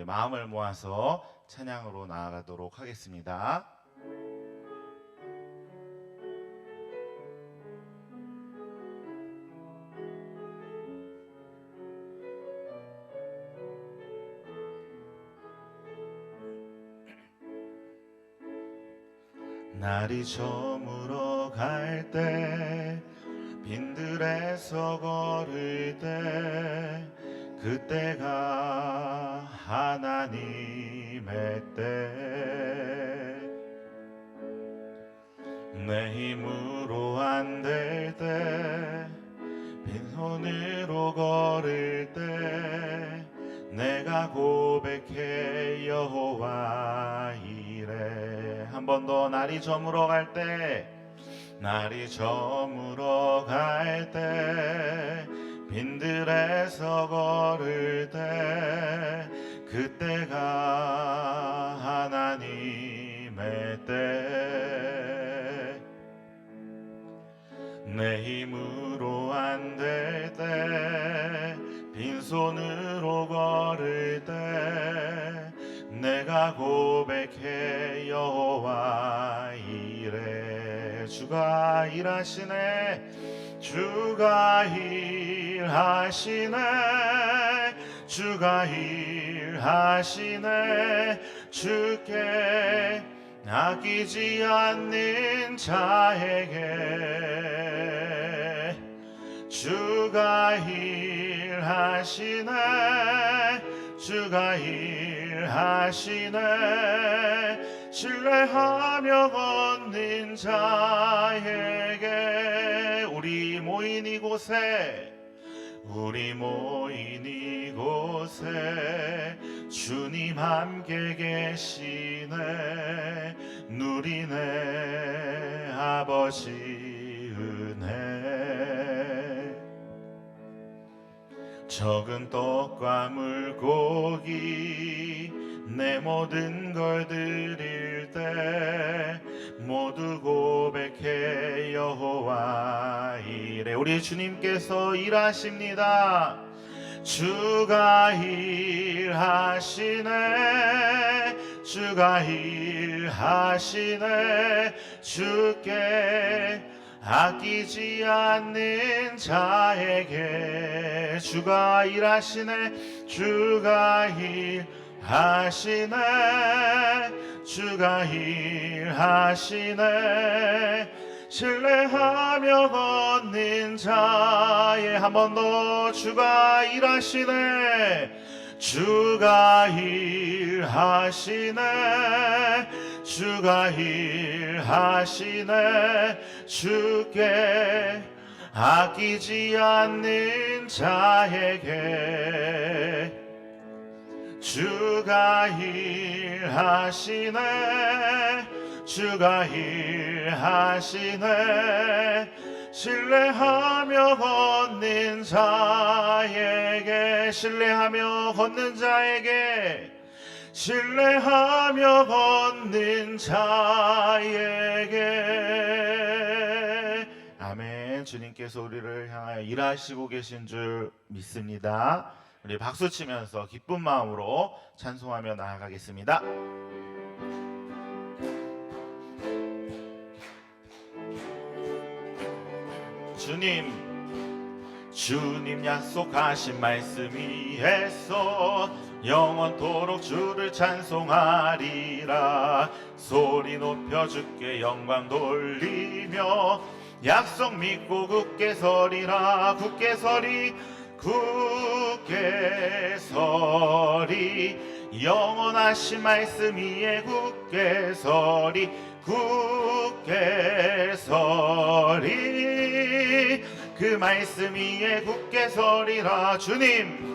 우리 마음을 모아서 찬양으로 나아가도록 하겠습니다. 날이 저물어 갈 때 빈들에서 걸을 때 그때가 하나님의 때 내 힘으로 안 될 때 빈손으로 걸을 때 내가 고백해 여호와 이래. 한 번 더. 날이 저물어 갈 때 날이 저물어 갈 때 빈들에서 걸을 때 그때가 하나님의 때 내 힘으로 안 될 때 빈손으로 걸을 때 내가 고백해 여호와 이래. 주가 일하시네 주가 일하시네 주가 일하시네 주께 아끼지 않는 자에게 주가 일하시네 주가 일하시네 신뢰하며 걷는 자에게. 우리 모인 이곳에 주님 함께 계시네 누리네 아버지 은혜. 적은 떡과 물고기 내 모든 걸 드릴 때 모두 고백해 여호와 이래. 우리 주님께서 일하십니다. 주가 일하시네 주가 일하시네 주께 아끼지 않는 자에게 주가 일하시네 주가 일하시네 주가 일하시네 신뢰하며 걷는 자에. 한 번 더. 주가 일하시네 주가 일하시네 주가 일하시네 주께 아끼지 않는 자에게 주가 일하시네 주가 일하시네 신뢰하며 걷는 자에게 신뢰하며 걷는 자에게 신뢰하며 걷는 자에게. 아멘. 주님께서 우리를 향하여 일하시고 계신 줄 믿습니다. 우리 박수 치면서 기쁜 마음으로 찬송하며 나아가겠습니다. 주님 약속하신 말씀 위에서 영원토록 주를 찬송하리라. 소리 높여 주께 영광 돌리며 약속 믿고 굳게 서리라. 굳게 서리 굳게 서리 영원하신 말씀 위에 굳게 서리 굳게 서리 그 말씀 위에 굳게 서리라. 주님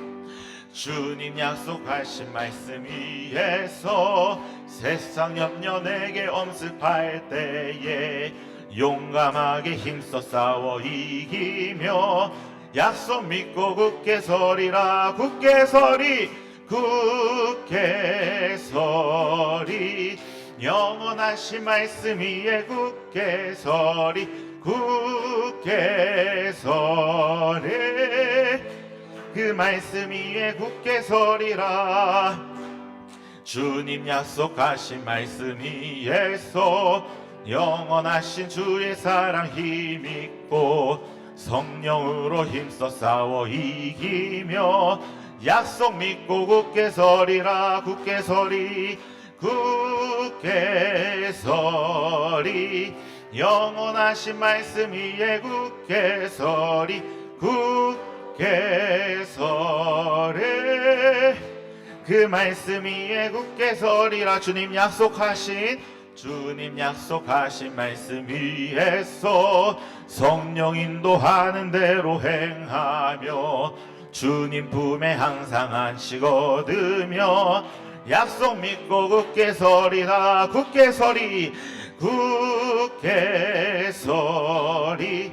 약속하신 말씀 위에서 세상 염려 내게 엄습할 때에 용감하게 힘써 싸워 이기며 약속 믿고 굳게 서리라. 굳게 서리 굳게 서리 영원하신 말씀 위에 굳게 서리 굳게 서리 그 말씀 위에 굳게 서리라. 주님 약속하신 말씀 위에서 영원하신 주의 사랑 힘있고 성령으로 힘써 싸워 이기며 약속 믿고 굳게 서리라. 굳게 서리 굳게 서리 영원하신 말씀 위에 굳게 서리 굳게 서리 그 말씀 위에 굳게 서리라. 주님 약속하신 말씀 위에서 성령 인도하는 대로 행하며 주님 품에 항상 안식 얻으며 약속 믿고 굳게 서리라. 굳게 서리 굳게 서리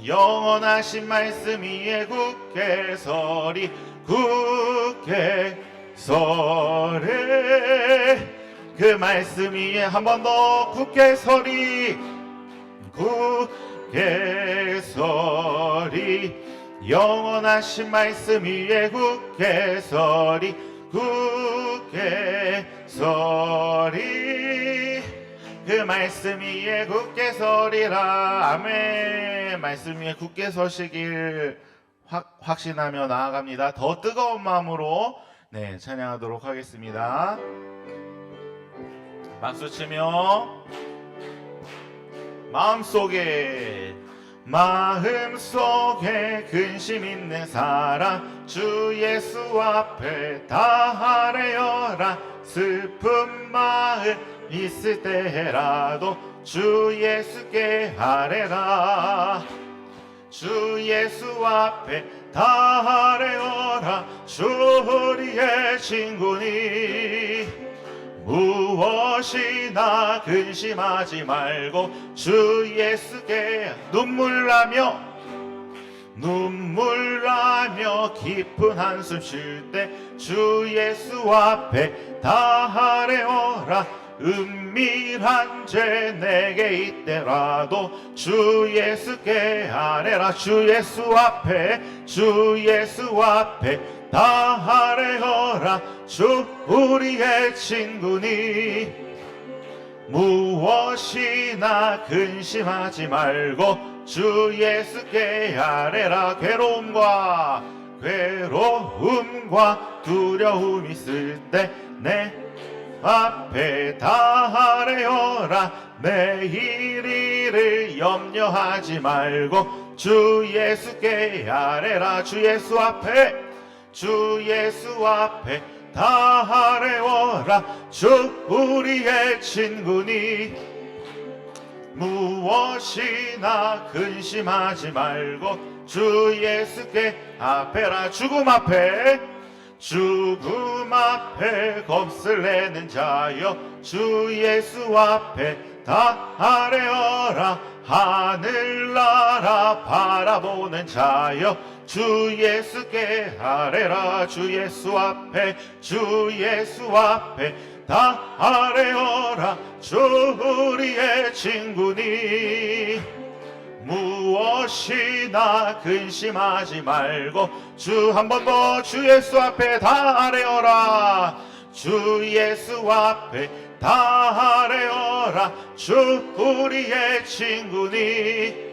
영원하신 말씀 위에 굳게 서리 굳게 서리 그 말씀 위에 한 번 더 굳게 서리 굳게 서리 영원하신 말씀 위에 굳게 서리 굳게 서리 그 말씀 위에 굳게 서리라. 아멘. 말씀 위에 굳게 서시길 확신하며 나아갑니다. 더 뜨거운 마음으로 찬양하도록 하겠습니다. 박수치며 마음속에 근심 있는 사람 주 예수 앞에 다 아뢰어라. 슬픈 마음 있을 때라도 주 예수께 아뢰라. 주 예수 앞에 다 아뢰어라. 주 우리의 친구니 무엇이나 근심하지 말고 주 예수께 눈물 나며 깊은 한숨 쉴 때 주 예수 앞에 다 아뢰어라. 은밀한 죄 내게 있더라도 주 예수께 아뢰라. 주 예수 앞에 다 아뢰어라. 주 우리의 친구니 무엇이나 근심하지 말고 주 예수께 아뢰라. 괴로움과 두려움 있을 때 내 앞에 다 아뢰어라. 내일 일을 염려하지 말고 주 예수께 아뢰라. 주 예수 앞에 다 아뢰어라. 주 우리의 친구니 무엇이나 근심하지 말고 주 예수께 아뢰라. 죽음 앞에 겁을 내는 자여 주 예수 앞에 다 아뢰어라. 하늘나라 바라보는 자여 주 예수께 아뢰라. 주 예수 앞에 다 아뢰어라. 주 우리의 친구니 무엇이나 근심하지 말고 주 한 번 더 주 예수 앞에 다 아뢰어라. 주 예수 앞에 다 아뢰어라. 주 우리의 친구니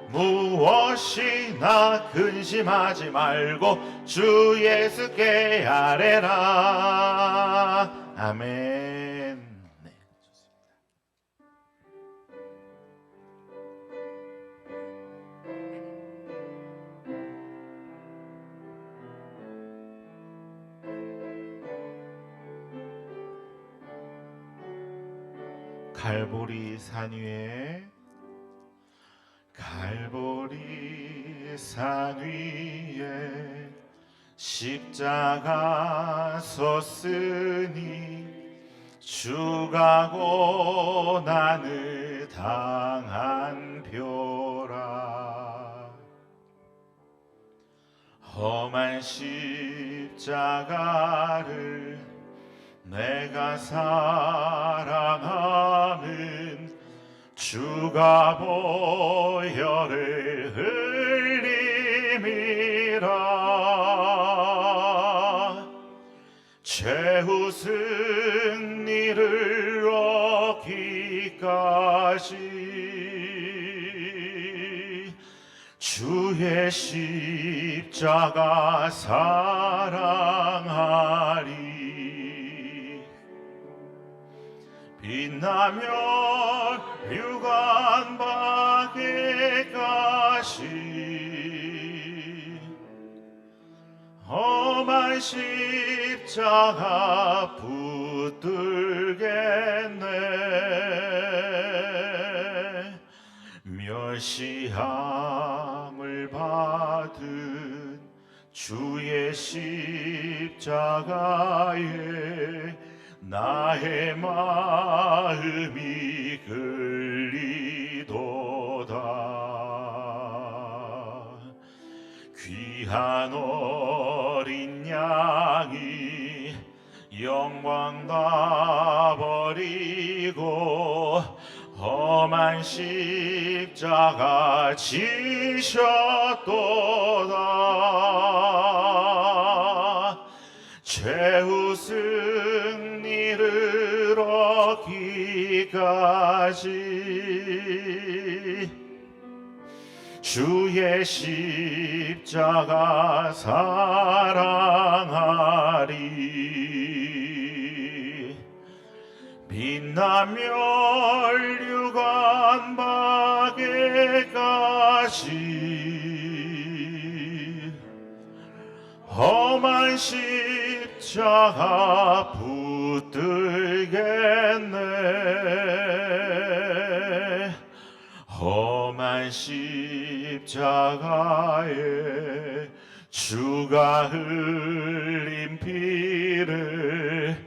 무엇이나 근심하지 말고 주 예수께 아뢰라. 아멘. 갈보리 산 위에 십자가 섰으니 주가 고난을 당한 표라. 험한 십자가를 내가 사랑하는 주가 보혈을 흘림이라. 최후 승리를 얻기까지 주의 십자가 사랑하리. 빛나며 유관박에까지 험한 십자가 붙들겠네. 멸시함을 받은 주의 십자가에 나의 마음이 끌리도다. 귀한 어린 양이 영광 다 버리고 험한 십자가 지셨도다. 최후 승리를 얻기까지 주의 십자가 사랑하리. 빛나며 유관박에까지 험한 십자가 붙들겠네. 험한 십자가에 주가 흘린 피를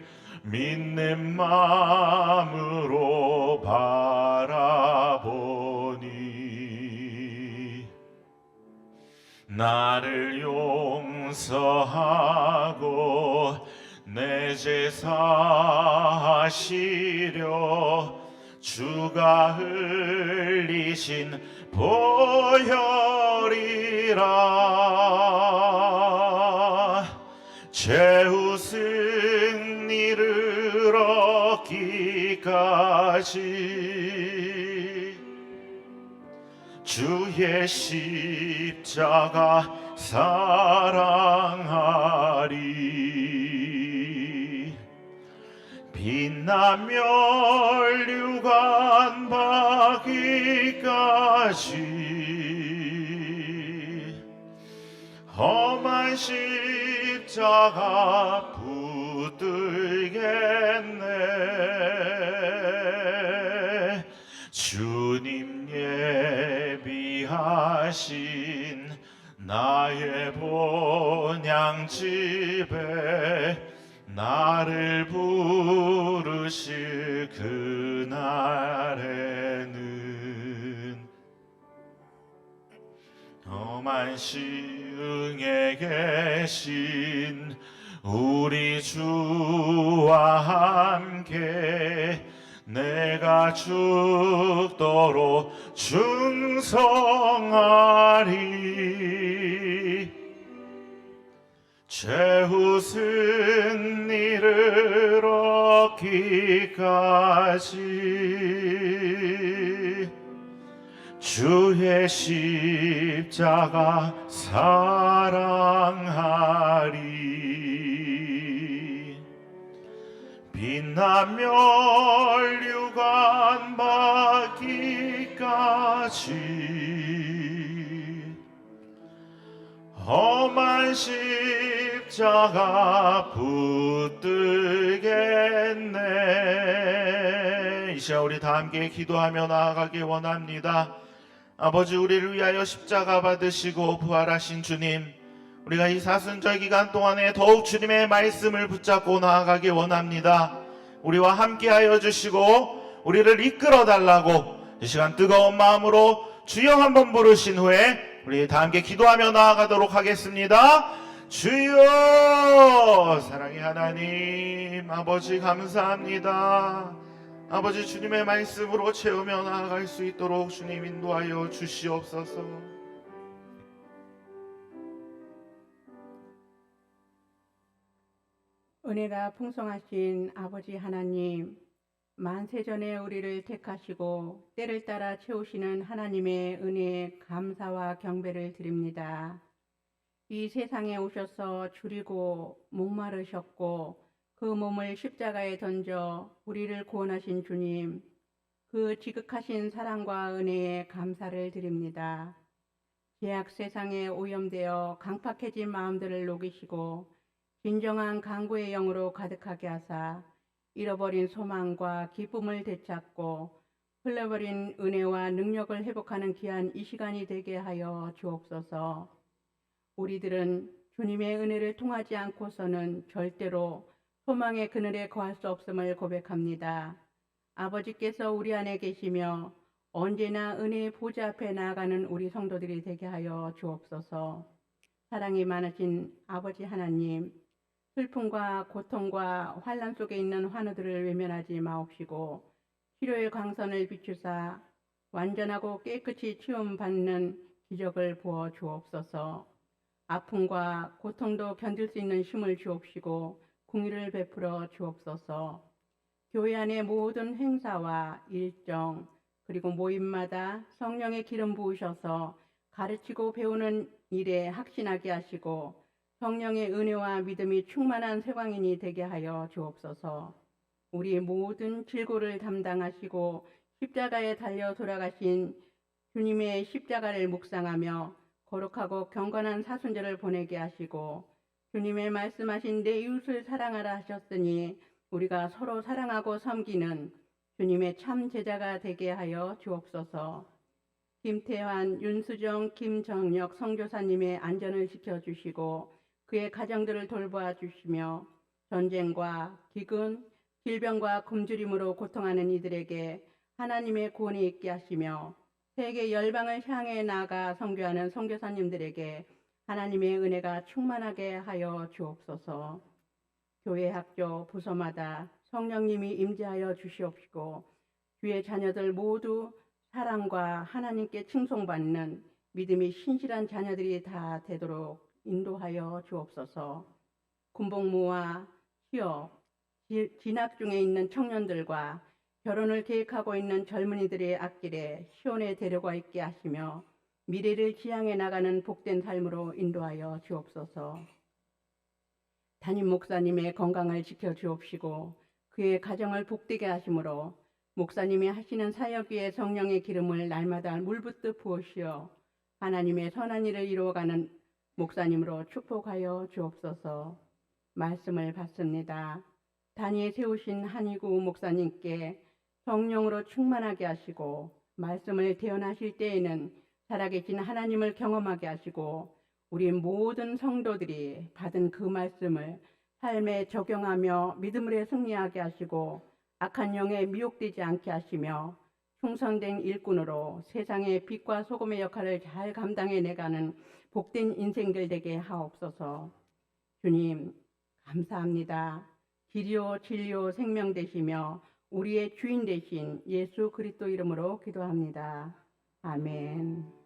믿는 마음으로 바라보니 나를 용서하고 내 제사 하시려 주가 흘리신 보혈이라. 최후 승리를 얻기까지 주의 십자가 사랑하리. 빛나며 유관박이까지 험한 십자가 붙들겠네. 주님 예비하신 나의 본향집에 나를 부르실 그날에는 험한 시흥에 계신 우리 주와 함께 내가 죽도록 충성하리. 최후 승리를 얻기까지 주의 십자가 사랑하리. 빛나며 유관박이까지 험한 십자가 붙들겠네. 이 시간 우리 다 함께 기도하며 나아가기 원합니다. 아버지, 우리를 위하여 십자가 받으시고 부활하신 주님, 우리가 이 사순절 기간 동안에 더욱 주님의 말씀을 붙잡고 나아가기 원합니다. 우리와 함께하여 주시고 우리를 이끌어 달라고 이 시간 뜨거운 마음으로 주여 한번 부르신 후에 우리 다 함께 기도하며 나아가도록 하겠습니다. 주여, 사랑의 하나님 아버지, 감사합니다. 아버지, 주님의 말씀으로 채우며 나아갈 수 있도록 주님 인도하여 주시옵소서. 은혜가 풍성하신 아버지 하나님, 만세전에 우리를 택하시고 때를 따라 채우시는 하나님의 은혜에 감사와 경배를 드립니다. 이 세상에 오셔서 줄이고 목마르셨고 그 몸을 십자가에 던져 우리를 구원하신 주님, 그 지극하신 사랑과 은혜에 감사를 드립니다. 죄악 세상에 오염되어 강팍해진 마음들을 녹이시고 진정한 강구의 영으로 가득하게 하사 잃어버린 소망과 기쁨을 되찾고 흘러버린 은혜와 능력을 회복하는 귀한 이 시간이 되게 하여 주옵소서. 우리들은 주님의 은혜를 통하지 않고서는 절대로 소망의 그늘에 거할 수 없음을 고백합니다. 아버지께서 우리 안에 계시며 언제나 은혜의 보좌 앞에 나아가는 우리 성도들이 되게 하여 주옵소서. 사랑이 많으신 아버지 하나님, 슬픔과 고통과 환난 속에 있는 환우들을 외면하지 마옵시고 치료의 광선을 비추사 완전하고 깨끗이 치유받는 기적을 부어 주옵소서. 아픔과 고통도 견딜 수 있는 힘을 주옵시고 공의를 베풀어 주옵소서. 교회 안의 모든 행사와 일정 그리고 모임마다 성령의 기름 부으셔서 가르치고 배우는 일에 확신하게 하시고 성령의 은혜와 믿음이 충만한 세광인이 되게 하여 주옵소서. 우리 모든 질고를 담당하시고 십자가에 달려 돌아가신 주님의 십자가를 묵상하며 거룩하고 경건한 사순절을 보내게 하시고 주님의 말씀하신 내 이웃을 사랑하라 하셨으니 우리가 서로 사랑하고 섬기는 주님의 참 제자가 되게 하여 주옵소서. 김태환, 윤수정, 김정혁 선교사님의 안전을 지켜주시고 그의 가정들을 돌보아 주시며 전쟁과 기근, 질병과 굶주림으로 고통하는 이들에게 하나님의 구원이 있게 하시며 세계 열방을 향해 나아가 선교하는 선교사님들에게 하나님의 은혜가 충만하게 하여 주옵소서. 교회 학교 부서마다 성령님이 임재하여 주시옵시고 주의 자녀들 모두 사랑과 하나님께 칭송받는 믿음이 신실한 자녀들이 다 되도록 인도하여 주옵소서. 군복무와 취업, 진학 중에 있는 청년들과 결혼을 계획하고 있는 젊은이들의 앞길에 시온에 데려가 있게 하시며 미래를 지향해 나가는 복된 삶으로 인도하여 주옵소서. 담임 목사님의 건강을 지켜 주옵시고 그의 가정을 복되게 하심으로 목사님이 하시는 사역 위에 성령의 기름을 날마다 물붓듯 부으시어 하나님의 선한 일을 이루어가는 목사님으로 축복하여 주옵소서. 말씀을 받습니다. 단위에 세우신 한희구 목사님께 성령으로 충만하게 하시고 말씀을 대언하실 때에는 살아계신 하나님을 경험하게 하시고 우리 모든 성도들이 받은 그 말씀을 삶에 적용하며 믿음으로 승리하게 하시고 악한 영에 미혹되지 않게 하시며 충성된 일꾼으로 세상의 빛과 소금의 역할을 잘 감당해 내가는 복된 인생들 되게 하옵소서. 주님 감사합니다. 길이요 진리요 생명 되시며 우리의 주인 되신 예수 그리스도 이름으로 기도합니다. 아멘.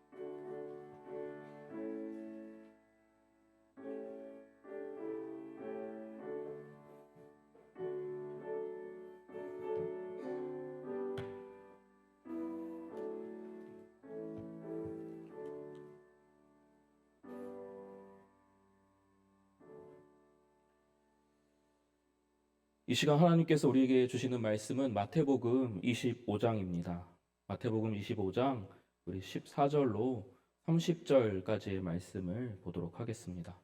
이 시간 하나님께서 우리에게 주시는 말씀은 마태복음 25장입니다. 마태복음 25장 우리 14절로 30절까지의 말씀을 보도록 하겠습니다.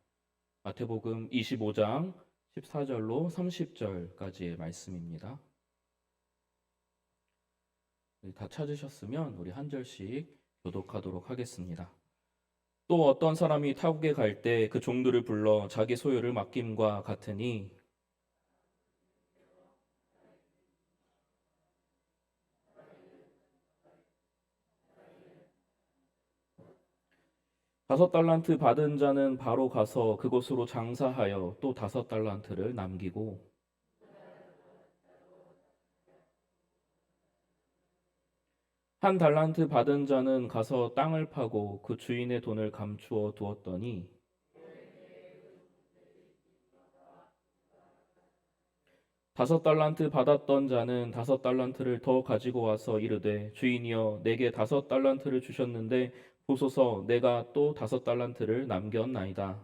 마태복음 25장 14절로 30절까지의 말씀입니다. 다 찾으셨으면 우리 한 절씩 교독하도록 하겠습니다. 또 어떤 사람이 타국에 갈 때 그 종들을 불러 자기 소유를 맡김과 같으니 다섯 달란트 받은 자는 바로 가서 그곳으로 장사하여 또 다섯 달란트를 남기고 한 달란트 받은 자는 가서 땅을 파고 그 주인의 돈을 감추어 두었더니 5달란트 받았던 자는 5달란트를 더 가지고 와서 이르되 주인이여 내게 5달란트를 주셨는데 보소서 내가 또 5달란트를 남겼나이다.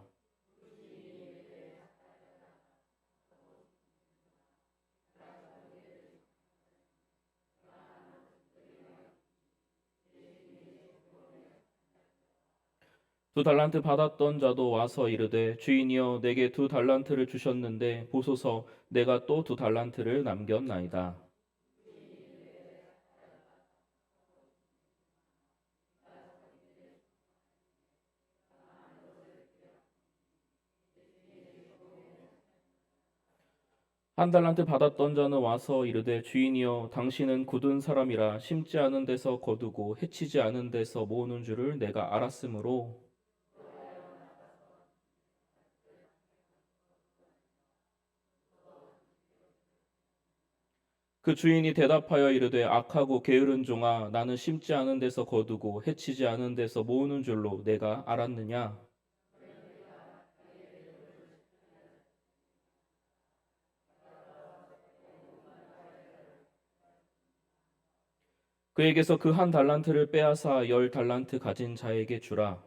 두 달란트 받았던 자도 와서 이르되 주인이여 내게 2달란트를 주셨는데 보소서 내가 또 2달란트를 남겼나이다. 한 달란트 받았던 자는 와서 이르되 주인이여 당신은 굳은 사람이라 심지 않은 데서 거두고 해치지 않은 데서 모으는 줄을 내가 알았으므로 그 주인이 대답하여 이르되 악하고 게으른 종아 나는 심지 않은 데서 거두고 해치지 않은 데서 모으는 줄로 내가 알았느냐. 그에게서 그 1달란트를 빼앗아 10달란트 가진 자에게 주라.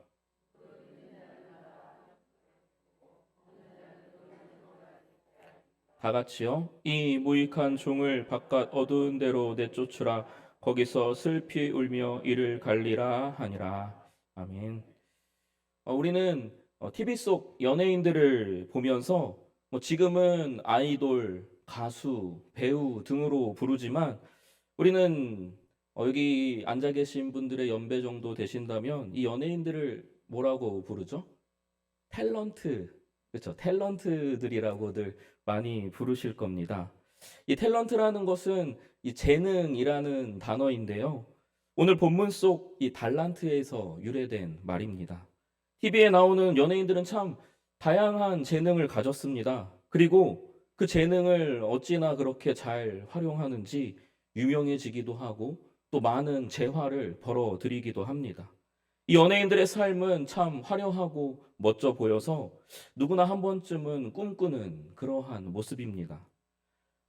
다 같이요. 이 무익한 종을 바깥 어두운 데로 내쫓으라. 거기서 슬피 울며 이를 갈리라 하니라. 아멘. 우리는 TV 속 연예인들을 보면서 지금은 아이돌, 가수, 배우 등으로 부르지만 우리는 여기 앉아 계신 분들의 연배 정도 되신다면 이 연예인들을 뭐라고 부르죠? 탤런트, 그렇죠? 탤런트들이라고들 많이 부르실 겁니다. 이 탤런트라는 것은 이 재능이라는 단어인데요. 오늘 본문 속 이 달란트에서 유래된 말입니다. TV에 나오는 연예인들은 참 다양한 재능을 가졌습니다. 그리고 그 재능을 어찌나 그렇게 잘 활용하는지 유명해지기도 하고 또 많은 재화를 벌어들이기도 합니다. 이 연예인들의 삶은 참 화려하고 멋져 보여서 누구나 한 번쯤은 꿈꾸는 그러한 모습입니다.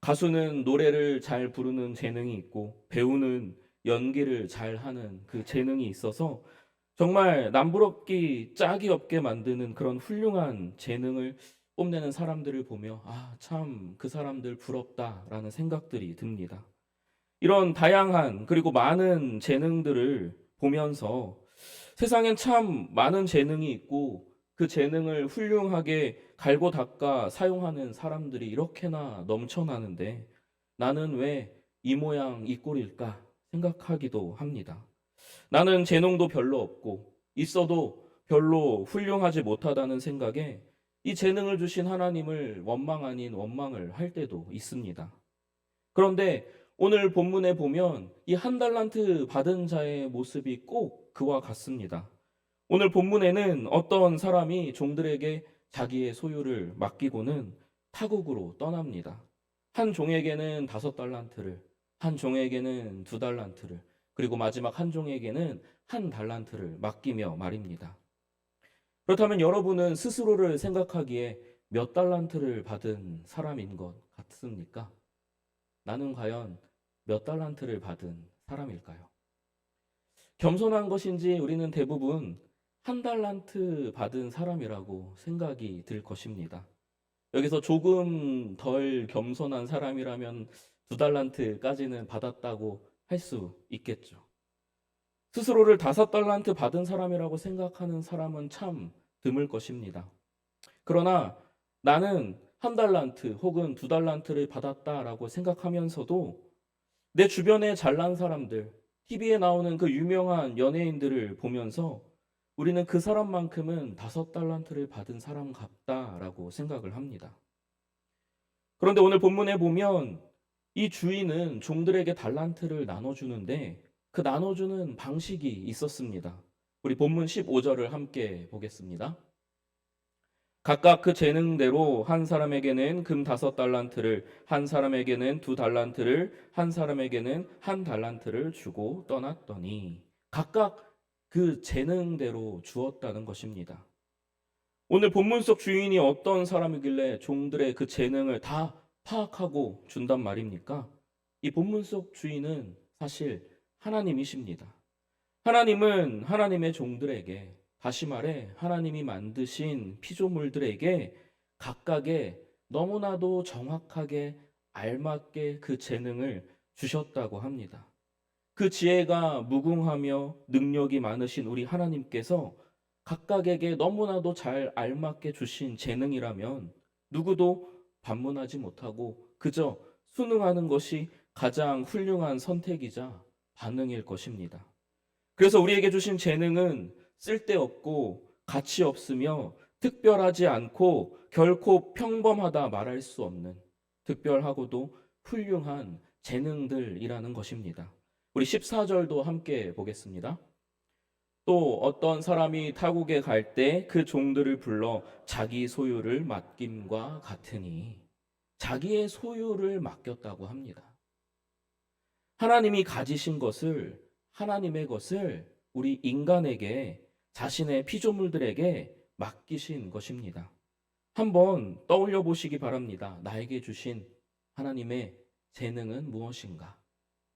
가수는 노래를 잘 부르는 재능이 있고 배우는 연기를 잘 하는 그 재능이 있어서 정말 남부럽기 짝이 없게 만드는 그런 훌륭한 재능을 뽐내는 사람들을 보며 참 그 사람들 부럽다라는 생각들이 듭니다. 이런 다양한 그리고 많은 재능들을 보면서 세상엔 참 많은 재능이 있고 그 재능을 훌륭하게 갈고 닦아 사용하는 사람들이 이렇게나 넘쳐나는데 나는 왜 이 모양 이 꼴일까 생각하기도 합니다. 나는 재능도 별로 없고 있어도 별로 훌륭하지 못하다는 생각에 이 재능을 주신 하나님을 원망 아닌 원망을 할 때도 있습니다. 그런데 오늘 본문에 보면 이 1달란트 받은 자의 모습이 꼭 그와 같습니다. 오늘 본문에는 어떤 사람이 종들에게 자기의 소유를 맡기고는 타국으로 떠납니다. 한 종에게는 5달란트를, 한 종에게는 2달란트를, 그리고 마지막 한 종에게는 1달란트를 맡기며 말입니다. 그렇다면 여러분은 스스로를 생각하기에 몇 달란트를 받은 사람인 것 같습니까? 나는 과연 몇 달란트를 받은 사람일까요? 겸손한 것인지 우리는 대부분 1달란트 받은 사람이라고 생각이 들 것입니다. 여기서 조금 덜 겸손한 사람이라면 2달란트까지는 받았다고 할 수 있겠죠. 스스로를 5달란트 받은 사람이라고 생각하는 사람은 참 드물 것입니다. 그러나 나는 1달란트 혹은 2달란트를 받았다라고 생각하면서도 내 주변에 잘난 사람들, TV에 나오는 그 유명한 연예인들을 보면서 우리는 그 사람만큼은 5달란트를 받은 사람 같다라고 생각을 합니다. 그런데 오늘 본문에 보면 이 주인은 종들에게 달란트를 나눠주는데 그 나눠주는 방식이 있었습니다. 우리 본문 15절을 함께 보겠습니다. 각각 그 재능대로 한 사람에게는 금 5달란트를, 한 사람에게는 2달란트를, 한 사람에게는 1달란트를 주고 떠났더니 각각 그 재능대로 주었다는 것입니다. 오늘 본문 속 주인이 어떤 사람이길래 종들의 그 재능을 다 파악하고 준단 말입니까? 이 본문 속 주인은 사실 하나님이십니다. 하나님은 하나님의 종들에게, 다시 말해 하나님이 만드신 피조물들에게 각각의 너무나도 정확하게 알맞게 그 재능을 주셨다고 합니다. 그 지혜가 무궁하며 능력이 많으신 우리 하나님께서 각각에게 너무나도 잘 알맞게 주신 재능이라면 누구도 반문하지 못하고 그저 순응하는 것이 가장 훌륭한 선택이자 반응일 것입니다. 그래서 우리에게 주신 재능은 쓸데없고 가치 없으며 특별하지 않고 결코 평범하다 말할 수 없는 특별하고도 훌륭한 재능들이라는 것입니다. 우리 14절도 함께 보겠습니다. 또 어떤 사람이 타국에 갈 때 그 종들을 불러 자기 소유를 맡김과 같으니, 자기의 소유를 맡겼다고 합니다. 하나님이 가지신 것을, 하나님의 것을 우리 인간에게, 자신의 피조물들에게 맡기신 것입니다. 한번 떠올려 보시기 바랍니다. 나에게 주신 하나님의 재능은 무엇인가?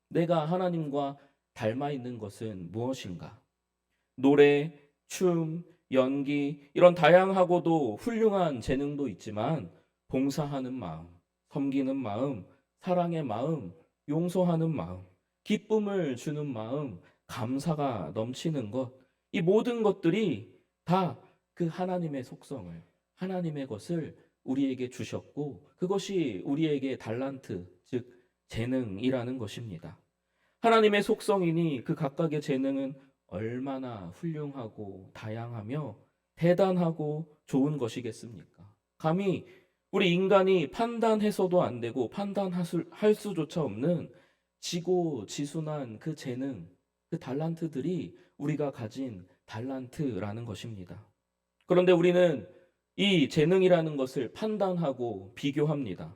내가 하나님과 닮아 있는 것은 무엇인가? 노래, 춤, 연기, 이런 다양하고도 훌륭한 재능도 있지만 봉사하는 마음, 섬기는 마음, 사랑의 마음, 용서하는 마음, 기쁨을 주는 마음, 감사가 넘치는 것, 이 모든 것들이 다 그 하나님의 속성을, 하나님의 것을 우리에게 주셨고 그것이 우리에게 달란트, 즉 재능이라는 것입니다. 하나님의 속성이니 그 각각의 재능은 얼마나 훌륭하고 다양하며 대단하고 좋은 것이겠습니까? 감히 우리 인간이 판단해서도 안 되고 판단할 수조차 없는 지고지순한 그 재능, 그 달란트들이 우리가 가진 달란트라는 것입니다. 그런데 우리는 이 재능이라는 것을 판단하고 비교합니다.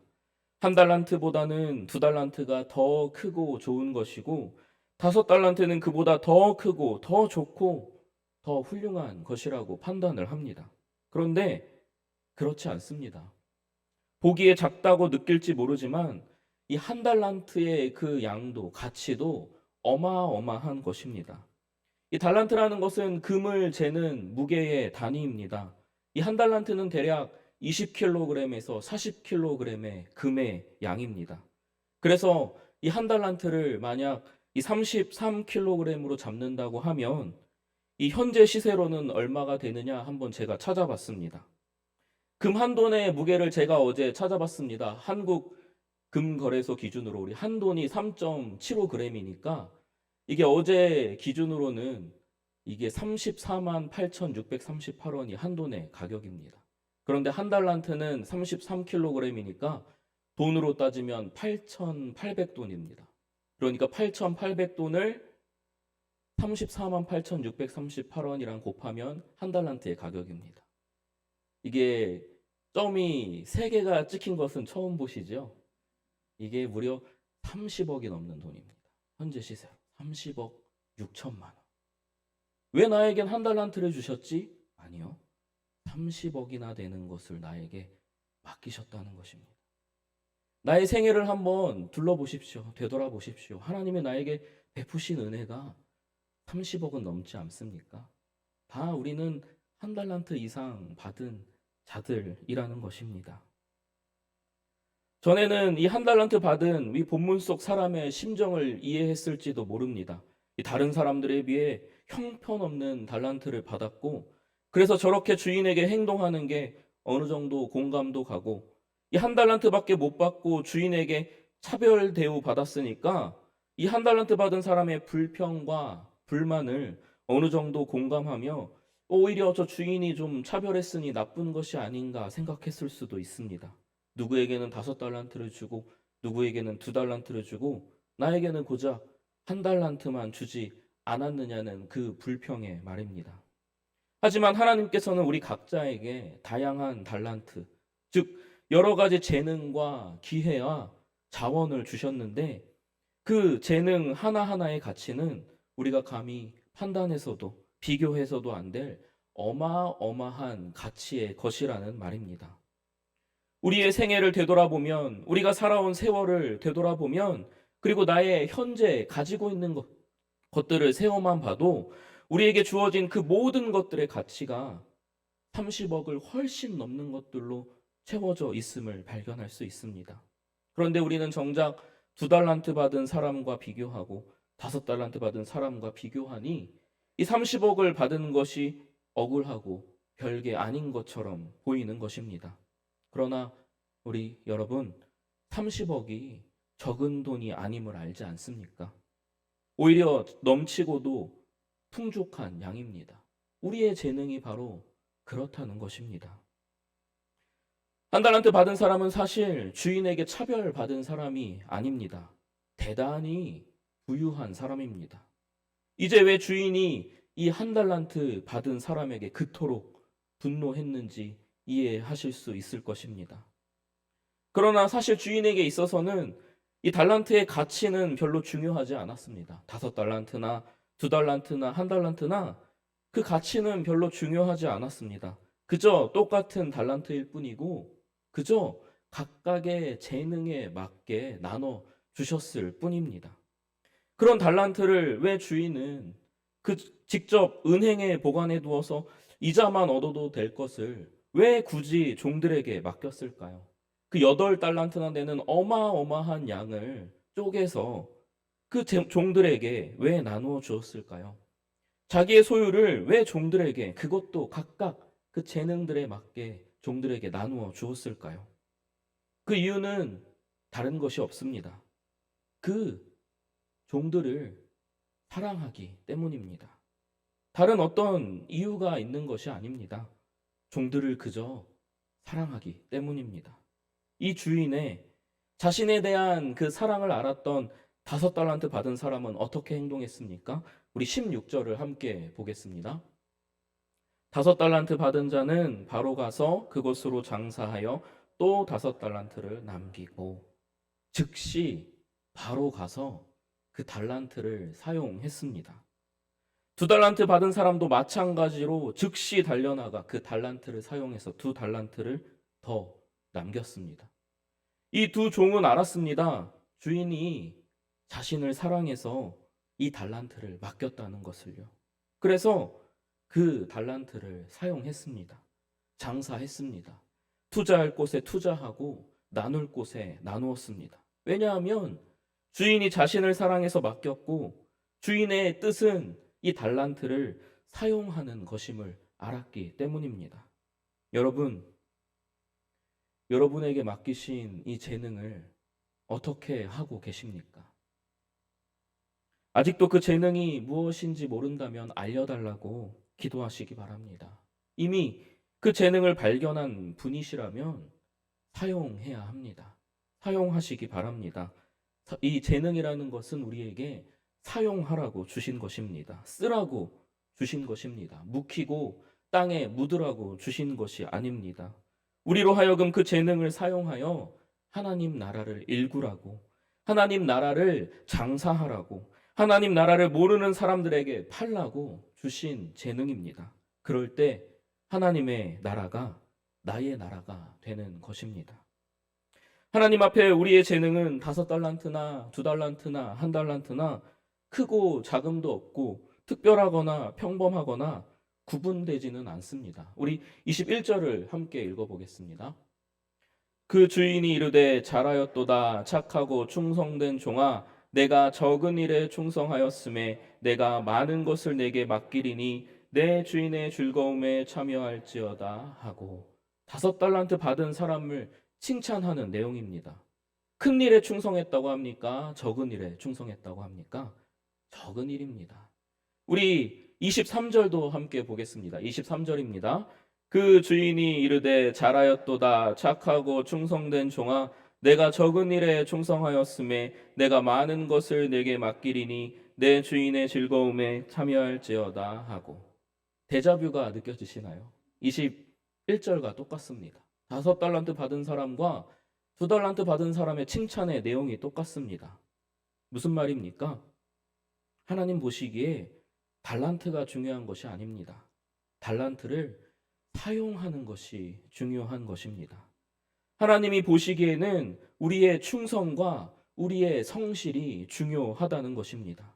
한 달란트보다는 두 달란트가 더 크고 좋은 것이고 5달란트는 그보다 더 크고 더 좋고 더 훌륭한 것이라고 판단을 합니다. 그런데 그렇지 않습니다. 보기에 작다고 느낄지 모르지만 이 한 달란트의 그 양도, 가치도 어마어마한 것입니다. 이 달란트라는 것은 금을 재는 무게의 단위입니다. 이 한 달란트는 대략 20kg에서 40kg의 금의 양입니다. 그래서 이 한 달란트를 만약 이 33kg으로 잡는다고 하면 이 현재 시세로는 얼마가 되느냐 한번 제가 찾아봤습니다. 금 한 돈의 무게를 제가 어제 찾아봤습니다. 한국 금거래소 기준으로 우리 한 돈이 3.75g이니까 이게 어제 기준으로는 이게 34만 8,638원이 한 돈의 가격입니다. 그런데 한 달란트는 33kg이니까 돈으로 따지면 8,800돈입니다. 그러니까 8,800돈을 34만 8,638원이랑 곱하면 한 달란트의 가격입니다. 이게 점이 3개가 찍힌 것은 처음 보시죠? 이게 무려 30억이 넘는 돈입니다. 현재 시세로 30억 6천만 원. 왜 나에겐 한 달란트를 주셨지? 아니요. 30억이나 되는 것을 나에게 맡기셨다는 것입니다. 나의 생애를 한번 둘러보십시오. 되돌아보십시오. 하나님의 나에게 베푸신 은혜가 30억은 넘지 않습니까? 다 우리는 한 달란트 이상 받은 자들이라는 것입니다. 전에는 이 한 달란트 받은 이 본문 속 사람의 심정을 이해했을지도 모릅니다. 이 다른 사람들에 비해 형편없는 달란트를 받았고 그래서 저렇게 주인에게 행동하는 게 어느 정도 공감도 가고 이 한 달란트밖에 못 받고 주인에게 차별 대우 받았으니까 이 한 달란트 받은 사람의 불평과 불만을 어느 정도 공감하며 오히려 저 주인이 좀 차별했으니 나쁜 것이 아닌가 생각했을 수도 있습니다. 누구에게는 5달란트를 주고 누구에게는 2달란트를 주고 나에게는 고작 한 달란트만 주지 않았느냐는 그 불평의 말입니다. 하지만 하나님께서는 우리 각자에게 다양한 달란트, 즉 여러 가지 재능과 기회와 자원을 주셨는데 그 재능 하나하나의 가치는 우리가 감히 판단해서도 비교해서도 안 될 어마어마한 가치의 것이라는 말입니다. 우리의 생애를 되돌아보면, 우리가 살아온 세월을 되돌아보면, 그리고 나의 현재 가지고 있는 것들을 세어만 봐도 우리에게 주어진 그 모든 것들의 가치가 30억을 훨씬 넘는 것들로 채워져 있음을 발견할 수 있습니다. 그런데 우리는 정작 2달란트 받은 사람과 비교하고 5달란트 받은 사람과 비교하니 이 30억을 받은 것이 억울하고 별게 아닌 것처럼 보이는 것입니다. 그러나 우리 여러분, 30억이 적은 돈이 아님을 알지 않습니까? 오히려 넘치고도 풍족한 양입니다. 우리의 재능이 바로 그렇다는 것입니다. 1달란트 받은 사람은 사실 주인에게 차별받은 사람이 아닙니다. 대단히 부유한 사람입니다. 이제 왜 주인이 이 1달란트 받은 사람에게 그토록 분노했는지 이해하실 수 있을 것입니다. 그러나 사실 주인에게 있어서는 이 달란트의 가치는 별로 중요하지 않았습니다. 5달란트나 2달란트나 1달란트나 그 가치는 별로 중요하지 않았습니다. 그저 똑같은 달란트일 뿐이고 그저 각각의 재능에 맞게 나눠 주셨을 뿐입니다. 그런 달란트를 왜 주인은 그 직접 은행에 보관해 두어서 이자만 얻어도 될 것을 왜 굳이 종들에게 맡겼을까요? 그 8달란트나 되는 어마어마한 양을 쪼개서 그 종들에게 왜 나누어 주었을까요? 자기의 소유를 왜 종들에게, 그것도 각각 그 재능들에 맞게 종들에게 나누어 주었을까요? 그 이유는 다른 것이 없습니다. 그 종들을 사랑하기 때문입니다. 다른 어떤 이유가 있는 것이 아닙니다. 종들을 그저 사랑하기 때문입니다. 이 주인의 자신에 대한 그 사랑을 알았던 5달란트 받은 사람은 어떻게 행동했습니까? 우리 16절을 함께 보겠습니다. 5달란트 받은 자는 바로 가서 그곳으로 장사하여 또 5달란트를 남기고 즉시 바로 가서 그 달란트를 사용했습니다. 2달란트 받은 사람도 마찬가지로 즉시 달려나가 그 달란트를 사용해서 2달란트를 더 남겼습니다. 이 두 종은 알았습니다. 주인이 자신을 사랑해서 이 달란트를 맡겼다는 것을요. 그래서 그 달란트를 사용했습니다. 장사했습니다. 투자할 곳에 투자하고 나눌 곳에 나누었습니다. 왜냐하면 주인이 자신을 사랑해서 맡겼고 주인의 뜻은 이 달란트를 사용하는 것임을 알았기 때문입니다. 여러분, 여러분에게 맡기신 이 재능을 어떻게 하고 계십니까? 아직도 그 재능이 무엇인지 모른다면 알려달라고 기도하시기 바랍니다. 이미 그 재능을 발견한 분이시라면 사용해야 합니다. 사용하시기 바랍니다. 이 재능이라는 것은 우리에게 사용하라고 주신 것입니다. 쓰라고 주신 것입니다. 묵히고 땅에 묻으라고 주신 것이 아닙니다. 우리로 하여금 그 재능을 사용하여 하나님 나라를 일구라고, 하나님 나라를 장사하라고, 하나님 나라를 모르는 사람들에게 팔라고 주신 재능입니다. 그럴 때 하나님의 나라가 나의 나라가 되는 것입니다. 하나님 앞에 우리의 재능은 5달란트나 2달란트나 1달란트나 크고 작음도 없고 특별하거나 평범하거나 구분되지는 않습니다. 우리 21절을 함께 읽어보겠습니다. 그 주인이 이르되 잘하였도다 착하고 충성된 종아 내가 적은 일에 충성하였음에 내가 많은 것을 내게 맡기리니 내 주인의 즐거움에 참여할지어다 하고 5달란트 받은 사람을 칭찬하는 내용입니다. 큰 일에 충성했다고 합니까? 적은 일에 충성했다고 합니까? 적은 일입니다. 우리 23절도 함께 보겠습니다. 23절입니다. 그 주인이 이르되 잘하였도다 착하고 충성된 종아 내가 적은 일에 충성하였음에 내가 많은 것을 내게 맡기리니 내 주인의 즐거움에 참여할지어다 하고 데자뷰가 느껴지시나요? 21절과 똑같습니다. 5달란트 받은 사람과 2달란트 받은 사람의 칭찬의 내용이 똑같습니다. 무슨 말입니까? 하나님 보시기에 달란트가 중요한 것이 아닙니다. 달란트를 사용하는 것이 중요한 것입니다. 하나님이 보시기에는 우리의 충성과 우리의 성실이 중요하다는 것입니다.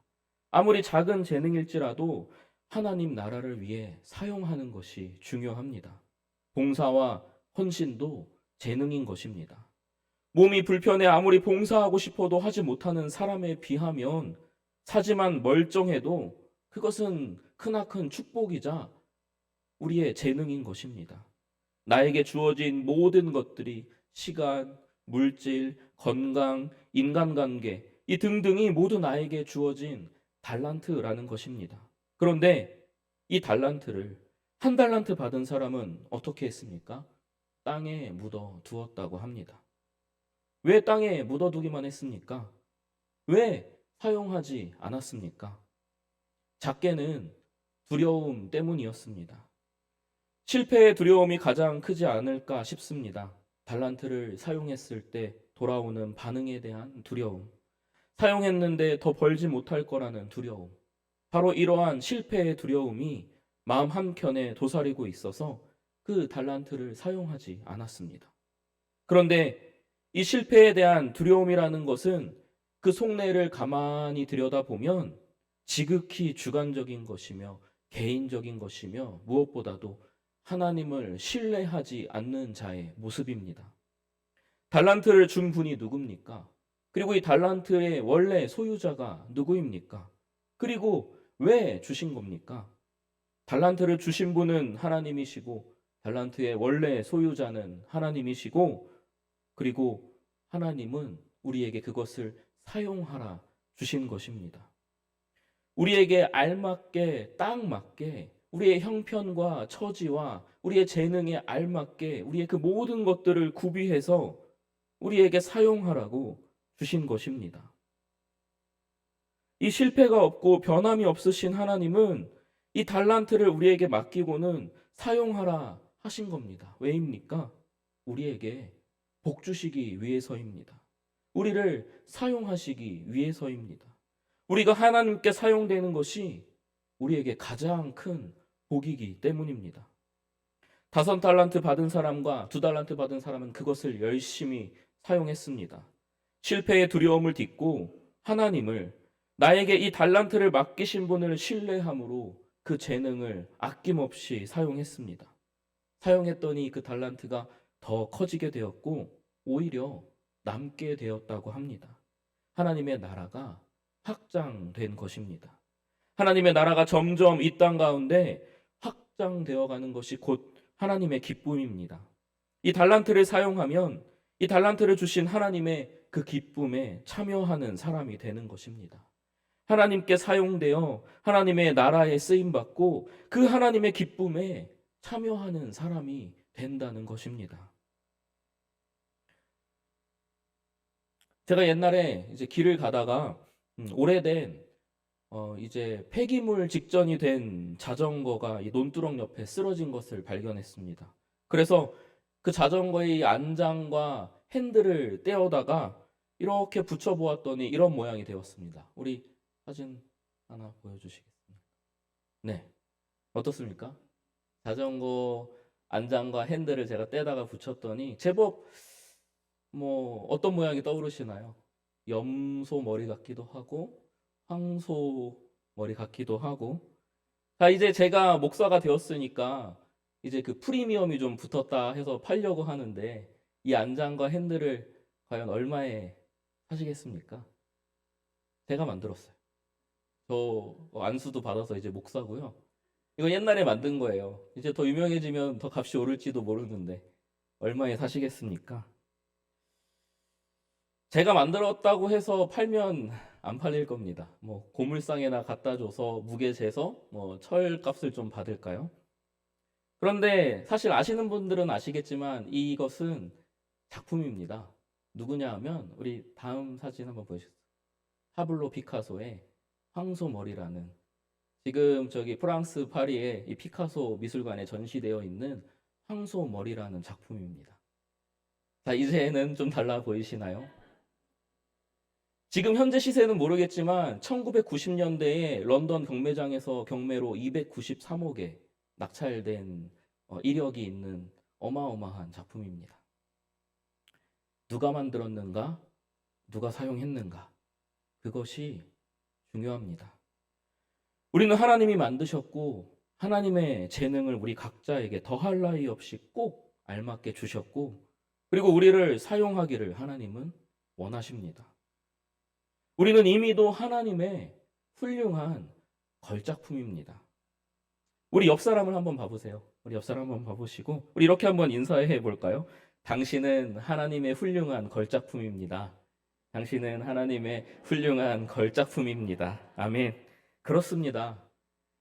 아무리 작은 재능일지라도 하나님 나라를 위해 사용하는 것이 중요합니다. 봉사와 헌신도 재능인 것입니다. 몸이 불편해 아무리 봉사하고 싶어도 하지 못하는 사람에 비하면 사지만 멀쩡해도 그것은 크나큰 축복이자 우리의 재능인 것입니다. 나에게 주어진 모든 것들이 시간, 물질, 건강, 인간관계 이 등등이 모두 나에게 주어진 달란트라는 것입니다. 그런데 이 달란트를 한 달란트 받은 사람은 어떻게 했습니까? 땅에 묻어 두었다고 합니다. 왜 땅에 묻어두기만 했습니까? 왜 사용하지 않았습니까? 작게는 두려움 때문이었습니다. 실패의 두려움이 가장 크지 않을까 싶습니다. 달란트를 사용했을 때 돌아오는 반응에 대한 두려움, 사용했는데 더 벌지 못할 거라는 두려움, 바로 이러한 실패의 두려움이 마음 한켠에 도사리고 있어서 그 달란트를 사용하지 않았습니다. 그런데 이 실패에 대한 두려움이라는 것은 그 속내를 가만히 들여다보면 지극히 주관적인 것이며 개인적인 것이며 무엇보다도 하나님을 신뢰하지 않는 자의 모습입니다. 달란트를 준 분이 누굽니까? 그리고 이 달란트의 원래 소유자가 누구입니까? 그리고 왜 주신 겁니까? 달란트를 주신 분은 하나님이시고 달란트의 원래 소유자는 하나님이시고 그리고 하나님은 우리에게 그것을 사용하라 주신 것입니다. 우리에게 알맞게 딱 맞게 우리의 형편과 처지와 우리의 재능에 알맞게 우리의 그 모든 것들을 구비해서 우리에게 사용하라고 주신 것입니다. 이 실패가 없고 변함이 없으신 하나님은 이 달란트를 우리에게 맡기고는 사용하라 하신 겁니다. 왜입니까? 우리에게 복 주시기 위해서입니다. 우리를 사용하시기 위해서입니다. 우리가 하나님께 사용되는 것이 우리에게 가장 큰 복이기 때문입니다. 5달란트 받은 사람과 2달란트 받은 사람은 그것을 열심히 사용했습니다. 실패의 두려움을 딛고 하나님을 나에게 이 달란트를 맡기신 분을 신뢰함으로 그 재능을 아낌없이 사용했습니다. 사용했더니 그 달란트가 더 커지게 되었고 오히려 남게 되었다고 합니다. 하나님의 나라가 확장된 것입니다. 하나님의 나라가 점점 이 땅 가운데 확장되어 가는 것이 곧 하나님의 기쁨입니다. 이 달란트를 사용하면 이 달란트를 주신 하나님의 그 기쁨에 참여하는 사람이 되는 것입니다. 하나님께 사용되어 하나님의 나라에 쓰임받고 그 하나님의 기쁨에 참여하는 사람이 된다는 것입니다. 제가 옛날에 이제 길을 가다가 오래된 이제 폐기물 직전이 된 자전거가 이 논두렁 옆에 쓰러진 것을 발견했습니다. 그래서 그 자전거의 안장과 핸들을 떼어다가 이렇게 붙여보았더니 이런 모양이 되었습니다. 우리 사진 하나 보여주시겠습니까? 네, 어떻습니까? 자전거 안장과 핸들을 제가 떼다가 붙였더니 제법 뭐 어떤 모양이 떠오르시나요? 염소 머리 같기도 하고 황소 머리 같기도 하고. 자, 이제 제가 목사가 되었으니까 이제 그 프리미엄이 좀 붙었다 해서 팔려고 하는데 이 안장과 핸들을 과연 얼마에 사시겠습니까? 제가 만들었어요. 저 안수도 받아서 이제 목사고요. 이거 옛날에 만든 거예요. 이제 더 유명해지면 더 값이 오를지도 모르는데 얼마에 사시겠습니까? 제가 만들었다고 해서 팔면 안 팔릴 겁니다. 뭐 고물상에나 갖다 줘서 무게 재서 뭐 철값을 좀 받을까요? 그런데 사실 아시는 분들은 아시겠지만 이것은 작품입니다. 누구냐 하면 우리 다음 사진 한번 보시죠. 파블로 피카소의 황소머리라는, 지금 저기 프랑스 파리의 이 피카소 미술관에 전시되어 있는 황소머리라는 작품입니다. 자, 이제는 좀 달라 보이시나요? 지금 현재 시세는 모르겠지만 1990년대에 런던 경매장에서 경매로 293억에 낙찰된 이력이 있는 어마어마한 작품입니다. 누가 만들었는가? 누가 사용했는가? 그것이 중요합니다. 우리는 하나님이 만드셨고 하나님의 재능을 우리 각자에게 더할 나위 없이 꼭 알맞게 주셨고 그리고 우리를 사용하기를 하나님은 원하십니다. 우리는 이미도 하나님의 훌륭한 걸작품입니다. 우리 옆 사람을 한번 봐보세요. 우리 옆 사람 한번 봐보시고 우리 이렇게 한번 인사해 볼까요? 당신은 하나님의 훌륭한 걸작품입니다. 당신은 하나님의 훌륭한 걸작품입니다. 아멘. 그렇습니다.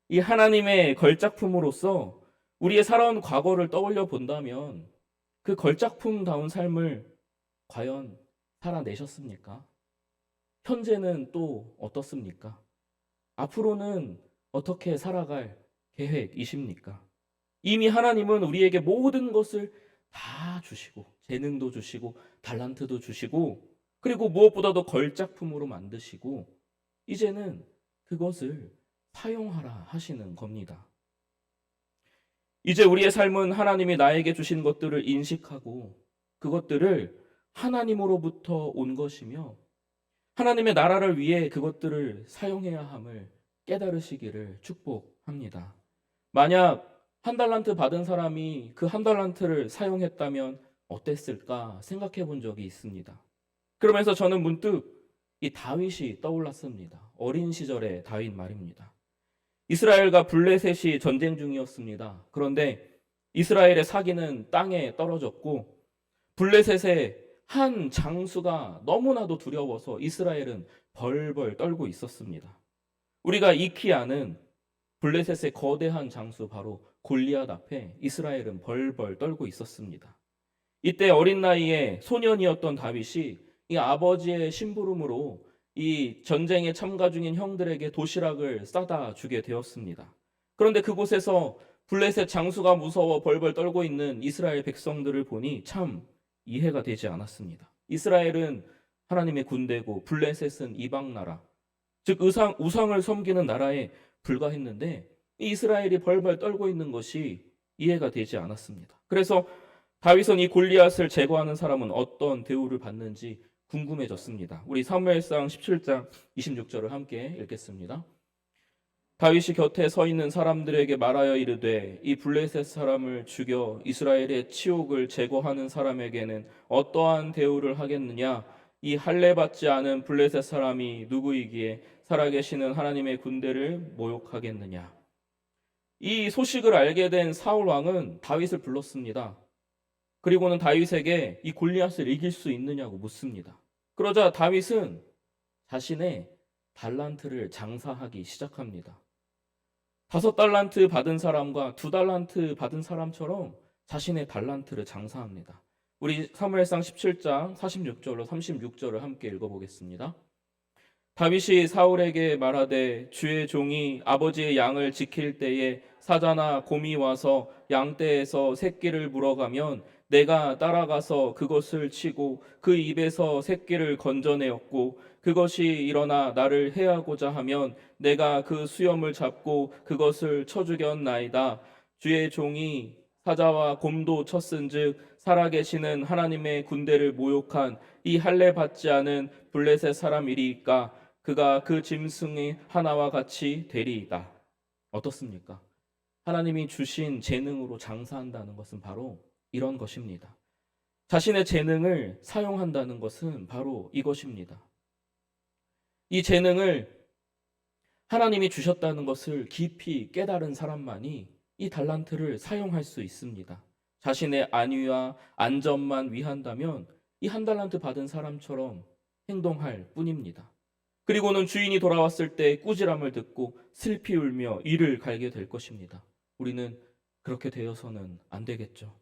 이 하나님의 걸작품으로서 우리의 살아온 과거를 떠올려 본다면 그 걸작품다운 삶을 과연 살아내셨습니까? 현재는 또 어떻습니까? 앞으로는 어떻게 살아갈 계획이십니까? 이미 하나님은 우리에게 모든 것을 다 주시고 재능도 주시고 달란트도 주시고 그리고 무엇보다도 걸작품으로 만드시고 이제는 그것을 사용하라 하시는 겁니다. 이제 우리의 삶은 하나님이 나에게 주신 것들을 인식하고 그것들을 하나님으로부터 온 것이며 하나님의 나라를 위해 그것들을 사용해야 함을 깨달으시기를 축복합니다. 만약 한 달란트 받은 사람이 그 한 달란트를 사용했다면 어땠을까 생각해 본 적이 있습니다. 그러면서 저는 문득 이 다윗이 떠올랐습니다. 어린 시절의 다윗 말입니다. 이스라엘과 블레셋이 전쟁 중이었습니다. 그런데 이스라엘의 사기는 땅에 떨어졌고 블레셋의 한 장수가 너무나도 두려워서 이스라엘은 벌벌 떨고 있었습니다. 우리가 익히 아는 블레셋의 거대한 장수 바로 골리앗 앞에 이스라엘은 벌벌 떨고 있었습니다. 이때 어린 나이에 소년이었던 다윗이 이 아버지의 심부름으로 이 전쟁에 참가 중인 형들에게 도시락을 싸다 주게 되었습니다. 그런데 그곳에서 블레셋 장수가 무서워 벌벌 떨고 있는 이스라엘 백성들을 보니 참 이해가 되지 않았습니다. 이스라엘은 하나님의 군대고 블레셋은 이방 나라, 즉 우상을 섬기는 나라에 불과했는데 이스라엘이 벌벌 떨고 있는 것이 이해가 되지 않았습니다. 그래서 다윗은 이 골리앗을 제거하는 사람은 어떤 대우를 받는지 궁금해졌습니다. 우리 사무엘상 17장 26절을 함께 읽겠습니다. 다윗이 곁에 서 있는 사람들에게 말하여 이르되 이 블레셋 사람을 죽여 이스라엘의 치욕을 제거하는 사람에게는 어떠한 대우를 하겠느냐? 이 할례 받지 않은 블레셋 사람이 누구이기에 살아계시는 하나님의 군대를 모욕하겠느냐? 이 소식을 알게 된 사울 왕은 다윗을 불렀습니다. 그리고는 다윗에게 이 골리앗을 이길 수 있느냐고 묻습니다. 그러자 다윗은 자신의 달란트를 장사하기 시작합니다. 5달란트 받은 사람과 2달란트 받은 사람처럼 자신의 달란트를 장사합니다. 우리 사무엘상 17장 46절로 36절을 함께 읽어보겠습니다. 다윗이 사울에게 말하되 주의 종이 아버지의 양을 지킬 때에 사자나 곰이 와서 양떼에서 새끼를 물어가면 내가 따라가서 그것을 치고 그 입에서 새끼를 건져내었고 그것이 일어나 나를 해하고자 하면 내가 그 수염을 잡고 그것을 쳐 죽였나이다. 주의 종이 사자와 곰도 쳤은즉 살아계시는 하나님의 군대를 모욕한 이 할례 받지 않은 블레셋 사람이리이까 그가 그 짐승의 하나와 같이 되리이다. 어떻습니까? 하나님이 주신 재능으로 장사한다는 것은 바로 이런 것입니다. 자신의 재능을 사용한다는 것은 바로 이것입니다. 이 재능을 하나님이 주셨다는 것을 깊이 깨달은 사람만이 이 달란트를 사용할 수 있습니다. 자신의 안위와 안전만 위한다면 이 한 달란트 받은 사람처럼 행동할 뿐입니다. 그리고는 주인이 돌아왔을 때 꾸지람을 듣고 슬피 울며 이를 갈게 될 것입니다. 우리는 그렇게 되어서는 안 되겠죠.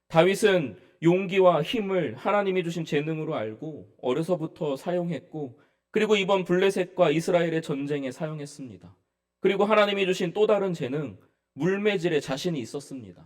다윗은 용기와 힘을 하나님이 주신 재능으로 알고 어려서부터 사용했고 그리고 이번 블레셋과 이스라엘의 전쟁에 사용했습니다. 그리고 하나님이 주신 또 다른 재능, 물매질에 자신이 있었습니다.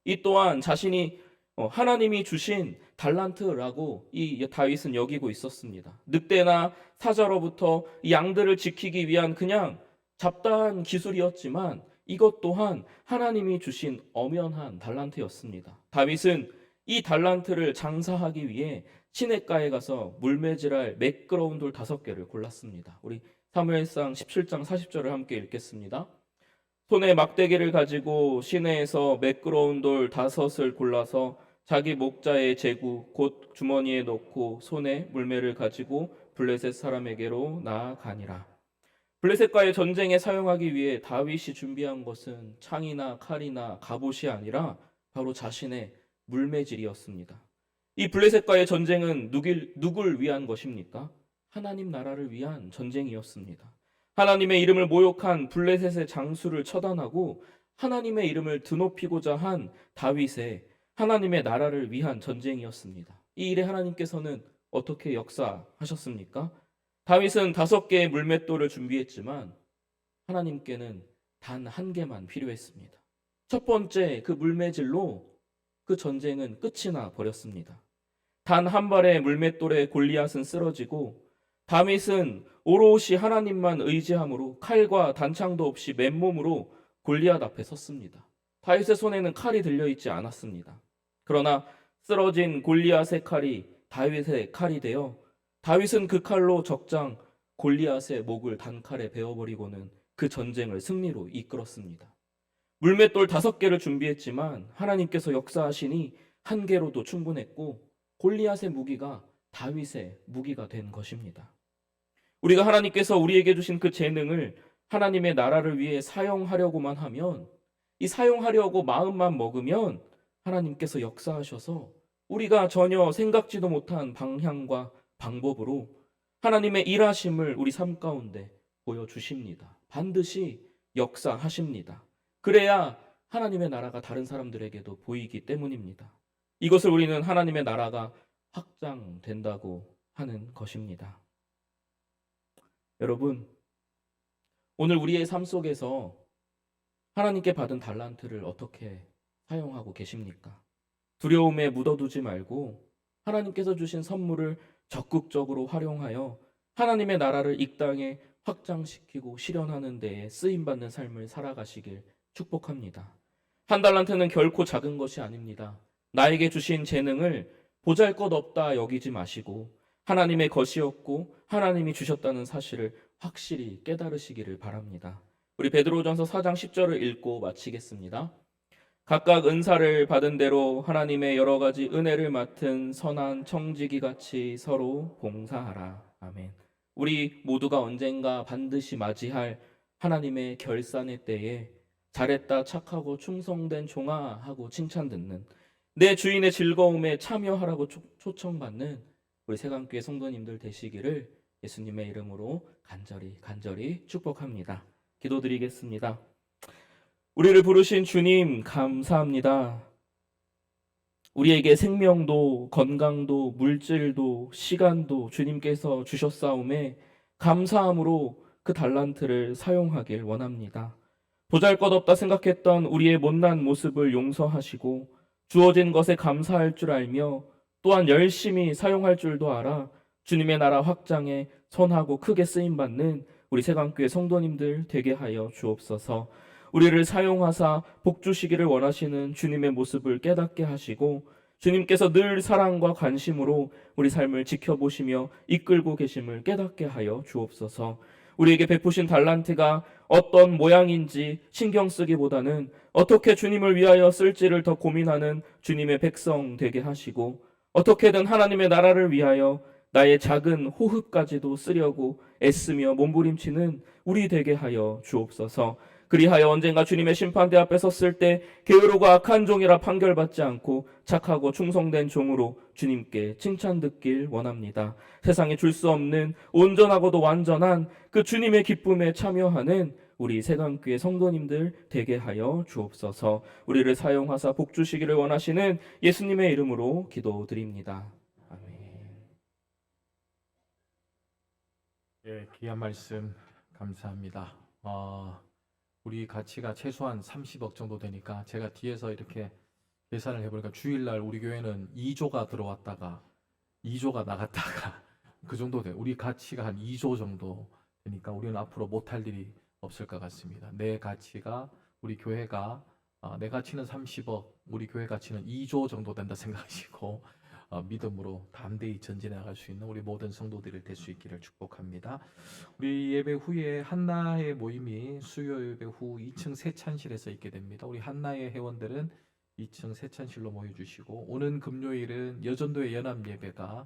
이 또한 자신이 하나님이 주신 달란트라고 이 다윗은 여기고 있었습니다. 늑대나 사자로부터 이 양들을 지키기 위한 그냥 잡다한 기술이었지만 이것 또한 하나님이 주신 엄연한 달란트였습니다. 다윗은 이 달란트를 장사하기 위해 시냇가에 가서 물매질할 매끄러운 돌 5개를 골랐습니다. 우리 사무엘상 17장 40절을 함께 읽겠습니다. 손에 막대기를 가지고 시내에서 매끄러운 돌 5을 골라서 자기 목자의 제구 곧 주머니에 넣고 손에 물매를 가지고 블레셋 사람에게로 나아가니라. 블레셋과의 전쟁에 사용하기 위해 다윗이 준비한 것은 창이나 칼이나 갑옷이 아니라 바로 자신의 물매질이었습니다. 이 블레셋과의 전쟁은 누굴 위한 것입니까? 하나님 나라를 위한 전쟁이었습니다. 하나님의 이름을 모욕한 블레셋의 장수를 처단하고 하나님의 이름을 드높이고자 한 다윗의 하나님의 나라를 위한 전쟁이었습니다. 이 일에 하나님께서는 어떻게 역사하셨습니까? 다윗은 5개의 물맷돌을 준비했지만 하나님께는 단 1개만 필요했습니다. 첫 번째 그 물매질로 그 전쟁은 끝이 나 버렸습니다. 단 한 발의 물맷돌에 골리앗은 쓰러지고 다윗은 오롯이 하나님만 의지함으로 칼과 단창도 없이 맨몸으로 골리앗 앞에 섰습니다. 다윗의 손에는 칼이 들려있지 않았습니다. 그러나 쓰러진 골리앗의 칼이 다윗의 칼이 되어 다윗은 그 칼로 적장 골리앗의 목을 단칼에 베어버리고는 그 전쟁을 승리로 이끌었습니다. 물맷돌 5개를 준비했지만 하나님께서 역사하시니 1개로도 충분했고 골리앗의 무기가 다윗의 무기가 된 것입니다. 우리가 하나님께서 우리에게 주신 그 재능을 하나님의 나라를 위해 사용하려고만 하면, 이 사용하려고 마음만 먹으면 하나님께서 역사하셔서 우리가 전혀 생각지도 못한 방향과 방법으로 하나님의 일하심을 우리 삶 가운데 보여주십니다. 반드시 역사하십니다. 그래야 하나님의 나라가 다른 사람들에게도 보이기 때문입니다. 이것을 우리는 하나님의 나라가 확장된다고 하는 것입니다. 여러분, 오늘 우리의 삶 속에서 하나님께 받은 달란트를 어떻게 사용하고 계십니까? 두려움에 묻어두지 말고 하나님께서 주신 선물을 적극적으로 활용하여 하나님의 나라를 이 땅에 확장시키고 실현하는 데에 쓰임받는 삶을 살아가시길 축복합니다. 1달란트는 결코 작은 것이 아닙니다. 나에게 주신 재능을 보잘것없다 여기지 마시고 하나님의 것이었고 하나님이 주셨다는 사실을 확실히 깨달으시기를 바랍니다. 우리 베드로전서 4장 10절을 읽고 마치겠습니다. 각각 은사를 받은 대로 하나님의 여러 가지 은혜를 맡은 선한 청지기 같이 서로 봉사하라. 아멘. 우리 모두가 언젠가 반드시 맞이할 하나님의 결산의 때에 잘했다 착하고 충성된 종아 하고 칭찬 듣는, 내 주인의 즐거움에 참여하라고 초청받는 우리 세강교회 성도님들 되시기를 예수님의 이름으로 간절히 축복합니다. 기도드리겠습니다. 우리를 부르신 주님 감사합니다. 우리에게 생명도 건강도 물질도 시간도 주님께서 주셨사오매 감사함으로 그 달란트를 사용하길 원합니다. 보잘것없다 생각했던 우리의 못난 모습을 용서하시고 주어진 것에 감사할 줄 알며 또한 열심히 사용할 줄도 알아 주님의 나라 확장에 선하고 크게 쓰임받는 우리 세강교회 성도님들 되게 하여 주옵소서. 우리를 사용하사 복주시기를 원하시는 주님의 모습을 깨닫게 하시고 주님께서 늘 사랑과 관심으로 우리 삶을 지켜보시며 이끌고 계심을 깨닫게 하여 주옵소서. 우리에게 베푸신 달란트가 어떤 모양인지 신경 쓰기보다는 어떻게 주님을 위하여 쓸지를 더 고민하는 주님의 백성 되게 하시고 어떻게든 하나님의 나라를 위하여 나의 작은 호흡까지도 쓰려고 애쓰며 몸부림치는 우리 되게 하여 주옵소서. 그리하여 언젠가 주님의 심판대 앞에 섰을 때 게으르고 악한 종이라 판결받지 않고 착하고 충성된 종으로 주님께 칭찬 듣길 원합니다. 세상에 줄 수 없는 온전하고도 완전한 그 주님의 기쁨에 참여하는 우리 세강교회 성도님들 되게 하여 주옵소서. 우리를 사용하사 복 주시기를 원하시는 예수님의 이름으로 기도드립니다. 아멘. 예, 귀한 말씀 감사합니다. 우리 가치가 최소한 30억 정도 되니까 제가 뒤에서 이렇게 계산을 해보니까 주일날 우리 교회는 2조가 들어왔다가 2조가 나갔다가 그 정도 돼요. 우리 가치가 한 2조 정도 되니까 우리는 앞으로 못할 일이 없을 것 같습니다. 내 가치가 우리 교회가 내 가치는 30억, 우리 교회 가치는 2조 정도 된다 생각하시고 믿음으로 담대히 전진해 나갈 수 있는 우리 모든 성도들이 될 수 있기를 축복합니다. 우리 예배 후에 한나의 모임이 수요 예배 후 2층 세찬실에서 있게 됩니다. 우리 한나의 회원들은 2층 세찬실로 모여주시고, 오는 금요일은 여전도의 연합 예배가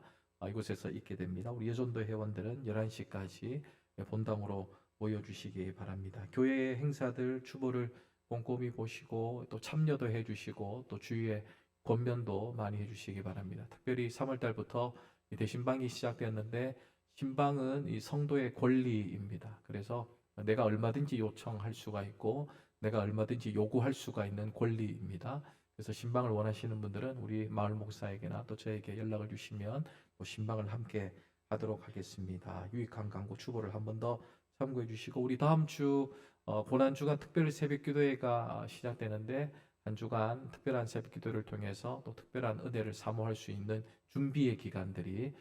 이곳에서 있게 됩니다. 우리 여전도 회원들은 11시까지 본당으로 모여주시기 바랍니다. 교회의 행사들 주보를 꼼꼼히 보시고 또 참여도 해주시고 또 주위에 권면도 많이 해주시기 바랍니다. 특별히 3월달부터 대신방이 시작되었는데, 신방은 이 성도의 권리입니다. 그래서 내가 얼마든지 요청할 수가 있고 내가 얼마든지 요구할 수가 있는 권리입니다. 그래서 신방을 원하시는 분들은 우리 마을 목사에게나 또 저에게 연락을 주시면 또 신방을 함께 하도록 하겠습니다. 유익한 광고 주보를 한 번 더 참고해 주시고, 우리 다음 주 고난주간 특별 새벽기도회가 시작되는데, 한 주간 특별한 새벽기도를 통해서 또 특별한 은혜를 사모할 수 있는 준비의 기간들이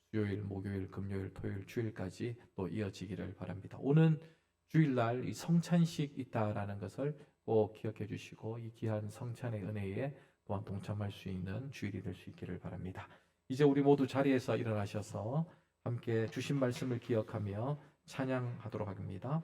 수요일, 목요일, 금요일, 토요일, 주일까지 또 이어지기를 바랍니다. 오는 주일날 이 성찬식 있다라는 것을 꼭 기억해 주시고, 이 귀한 성찬의 은혜에 또한 동참할 수 있는 주일이 될 수 있기를 바랍니다. 이제 우리 모두 자리에서 일어나셔서 함께 주신 말씀을 기억하며 찬양하도록 합니다.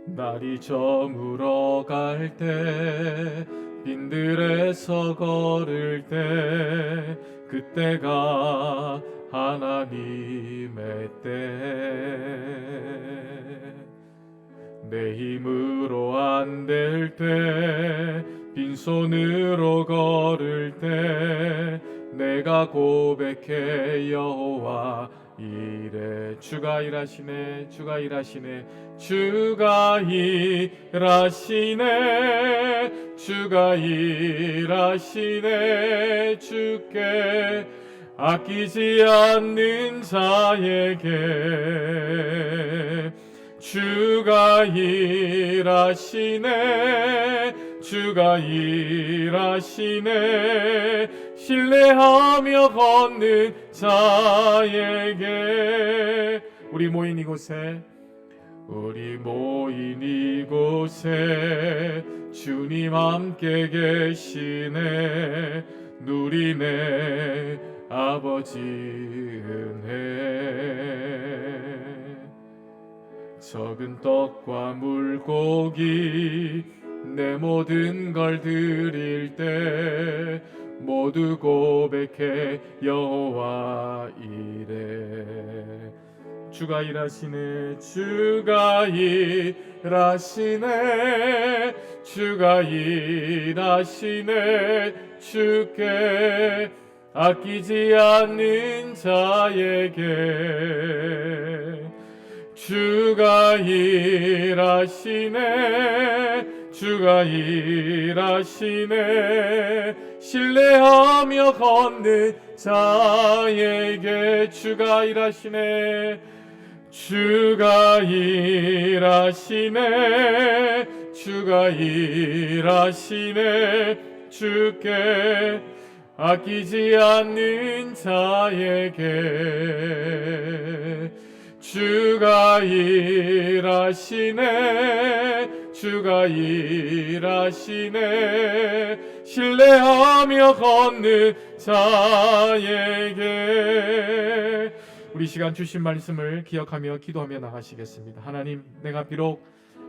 날이 저물어 갈 때, 빈들에서 걸을 때, 그때가 하나님의 때. 내 힘으로 안 될 때, 빈손으로 걸을 때, 내가 고백해 여호와 이래. 주가 일하시네, 주가 일하시네, 주가 일하시네, 주가 일하시네. 주께 아끼지 않는 자에게 주가 일하시네, 주가 일하시네. 신뢰하며 걷는 자에게. 우리 모인 이곳에, 우리 모인 이곳에 주님 함께 계시네. 누리네 아버지 은혜. 적은 떡과 물고기 내 모든 걸 드릴 때, 모두 고백해 여호와 이래. 주가 일하시네, 주가 일하시네, 주가 일하시네. 주께 아끼지 않는 자에게 주가 일하시네, 주가 일하시네. 신뢰하며 걷는 자에게 주가 일하시네, 주가 일하시네, 주가 일하시네. 주께 아끼지 않는 자에게 주가 일하시네, 주가 일하시네. 신뢰하며 걷는 자에게. 우리 시간 주신 말씀을 기억하며 기도하며 나가시겠습니다. 하나님, 내가 비록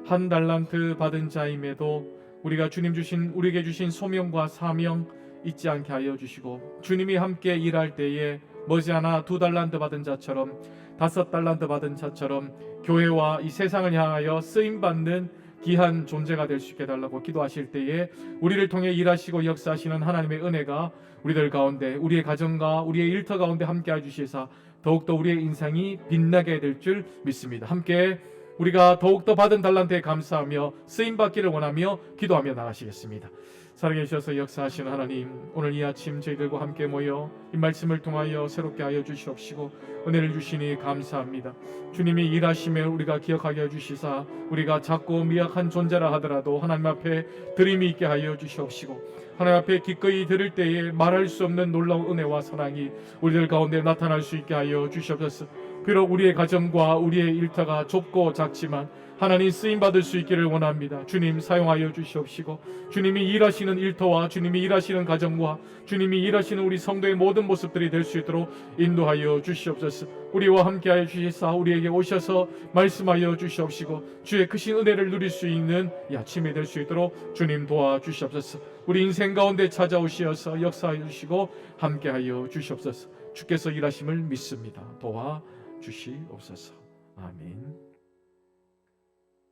한 달란트 받은 자임에도 우리가 주님 주신, 우리에게 주신 소명과 사명 잊지 않게 하여 주시고, 주님이 함께 일할 때에 머지않아 2달란트 받은 자처럼 5달란트 받은 자처럼 교회와 이 세상을 향하여 쓰임받는 귀한 존재가 될 수 있게 해달라고 기도하실 때에 우리를 통해 일하시고 역사하시는 하나님의 은혜가 우리들 가운데, 우리의 가정과 우리의 일터 가운데 함께 해주시사 더욱더 우리의 인생이 빛나게 될 줄 믿습니다. 함께 우리가 더욱더 받은 달란트에 감사하며 쓰임받기를 원하며 기도하며 나가시겠습니다. 살아계셔서 역사하신 하나님, 오늘 이 아침 저희들과 함께 모여 이 말씀을 통하여 새롭게 하여 주시옵시고 은혜를 주시니 감사합니다. 주님이 일하심에 우리가 기억하게 해주시사 우리가 작고 미약한 존재라 하더라도 하나님 앞에 드림이 있게 하여 주시옵시고 하나님 앞에 기꺼이 들을 때에 말할 수 없는 놀라운 은혜와 사랑이 우리들 가운데 나타날 수 있게 하여 주시옵소서. 비록 우리의 가정과 우리의 일터가 좁고 작지만 하나님 쓰임받을 수 있기를 원합니다. 주님 사용하여 주시옵시고 주님이 일하시는 일터와 주님이 일하시는 가정과 주님이 일하시는 우리 성도의 모든 모습들이 될 수 있도록 인도하여 주시옵소서. 우리와 함께하여 주시사 우리에게 오셔서 말씀하여 주시옵시고 주의 크신 은혜를 누릴 수 있는 이 아침이 될 수 있도록 주님 도와주시옵소서. 우리 인생 가운데 찾아오시어서 역사하여 주시고 함께하여 주시옵소서. 주께서 일하심을 믿습니다. 도와주시옵소서. 아멘.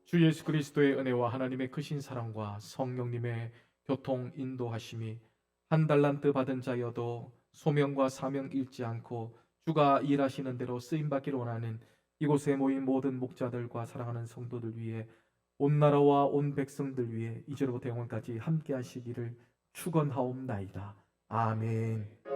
주 예수 그리스도의 은혜와 하나님의 크신 사랑과 성령님의 교통 인도하심이 한 달란트 받은 자여도 소명과 사명 잃지 않고 주가 일하시는 대로 쓰임받기를 원하는 이곳에 모인 모든 목자들과 사랑하는 성도들 위해 온 나라와 온 백성들 위해 이제로부터 영원까지 함께 하시기를 축원하옵나이다. 아멘.